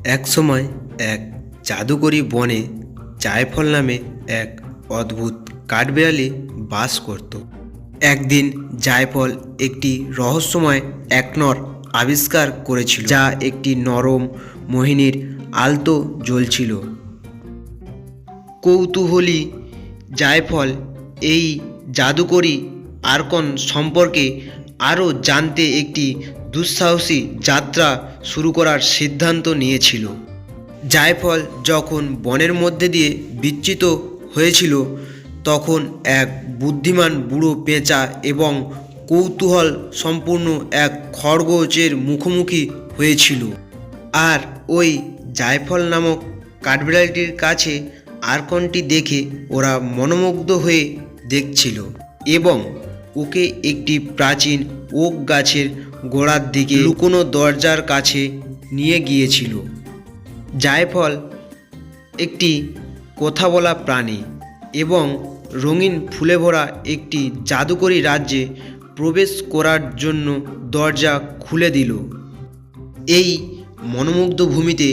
একসময় এক জাদুকরী বনে জায়ফল নামে এক অদ্ভুত কাঠবিড়ালি বাস করত। একদিন জায়ফল একটি রহস্যময় একনর আবিষ্কার করেছিল, যা একটি নরম মোহিনীর আলতো জ্বলছিল। কৌতূহলী জায়ফল এই জাদুকরী আর্কন সম্পর্কে আরও জানতে একটি দুঃসাহসী যাত্রা শুরু করার সিদ্ধান্ত নিয়েছিল। জায়ফল যখন বনের মধ্যে দিয়ে বিচ্যুত হয়েছিল, তখন এক বুদ্ধিমান বুড়ো পেঁচা এবং কৌতূহল সম্পূর্ণ এক খরগোশের মুখোমুখি হয়েছিল। আর ওই জায়ফল নামক কাঠবিড়ালিটির কাছে আর্কনটি দেখে ওরা মনোমুগ্ধ হয়ে দেখছিল এবং ওকে একটি প্রাচীন ওক গাছের গোড়ার দিকে লুকোনো দরজার কাছে নিয়ে গিয়েছিল। জায়ফল একটি কথা বলা প্রাণী এবং রঙিন ফুলে ভরা একটি জাদুকরী রাজ্যে প্রবেশ করার জন্য দরজা খুলে দিল। এই মনোমুগ্ধ ভূমিতে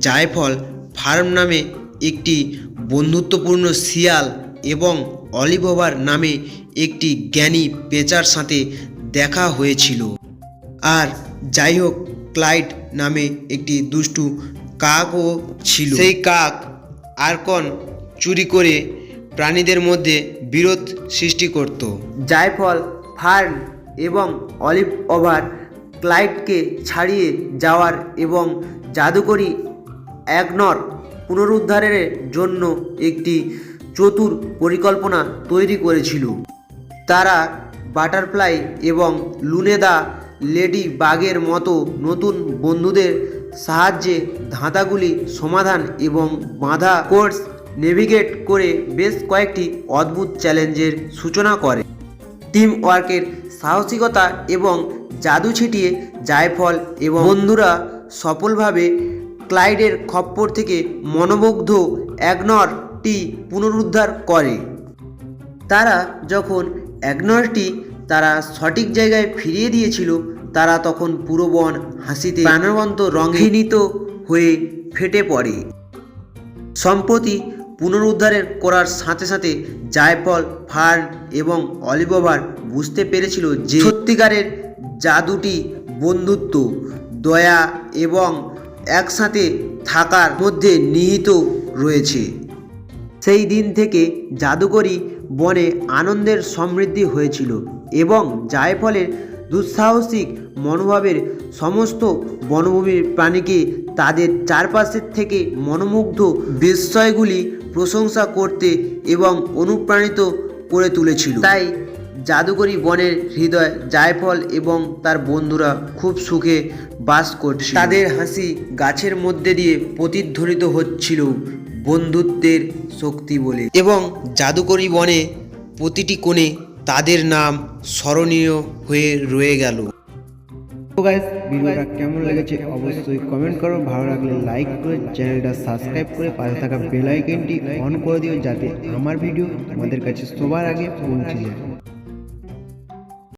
জায়ফল ফার্ম নামে একটি বন্ধুত্বপূর্ণ শিয়াল এবং অলিভওভার নামে একটি জ্ঞানী পেঁচার সাথে দেখা হয়েছিল। আর যাই হোক, ক্লাইড নামে একটি দুষ্টু কাকও ছিল। সেই কাক আর্কন চুরি করে প্রাণীদের মধ্যে বিরোধ সৃষ্টি করত। জায়ফল ফার্ন এবং অলিভওভার ক্লাইডকে ছাড়িয়ে যাওয়ার এবং জাদুকরী একনর পুনরুদ্ধারের জন্য একটি চতুর পরিকল্পনা তৈরি করেছিল। তারা বাটারফ্লাই এবং লুনেদা লেডি বাগের মতো নতুন বন্ধুদের সাহায্যে ধাঁধাগুলি সমাধান এবং বাঁধা কোর্স নেভিগেট করে বেশ কয়েকটি অদ্ভুত চ্যালেঞ্জের সূচনা করে। টিম ওয়ার্কের সাহসিকতা এবং জাদু ছিটিয়ে জায়ফল এবং বন্ধুরা সফলভাবে ক্লাইডের খপ্পর থেকে মনোমুগ্ধ একনরটি পুনরুদ্ধার করে। তারা যখন একনরটি তারা সঠিক জায়গায় ফিরিয়ে দিয়েছিল, তারা তখন পুরো বন হাসিতে প্রাণবন্ত রঙিনীত হয়ে ফেটে পড়ে। সম্প্রতি পুনরুদ্ধারের করার সাথে সাথে জায়ফল ফার্ন এবং অলিভওভার বুঝতে পেরেছিল যে সত্যিকারের জাদুটি বন্ধুত্ব, দয়া এবং একসাথে থাকার মধ্যে নিহিত রয়েছে। সেই দিন থেকে জাদুকরী বনে আনন্দের সমৃদ্ধি হয়েছিল এবং জায়ফলের দুঃসাহসিক মনোভাবের সমস্ত বনভূমির প্রাণীকে তাদের চারপাশের থেকে মনোমুগ্ধ বিস্ময়গুলি প্রশংসা করতে এবং অনুপ্রাণিত করে তুলেছিল। তাই জাদুকরী বনের হৃদয় জায়ফল এবং তার বন্ধুরা খুব সুখে বাস করছিল। তাদের হাসি গাছের মধ্যে দিয়ে প্রতিধ্বনিত হচ্ছিল বন্ধুত্বের শক্তি বলে, এবং জাদুকরী বনে প্রতিটি কোণে তাদের নাম স্মরণীয় হয়ে রয়ে গেল। তো গাইস, ভিডিওটা কেমন লেগেছে অবশ্যই কমেন্ট করো। ভালো লাগলে লাইক করে চ্যানেলটা সাবস্ক্রাইব করে পাশে থাকা বেল আইকনটি অন করে দিও, যাতে আমার ভিডিও তোমাদের কাছে সবার আগে পৌঁছে যায়।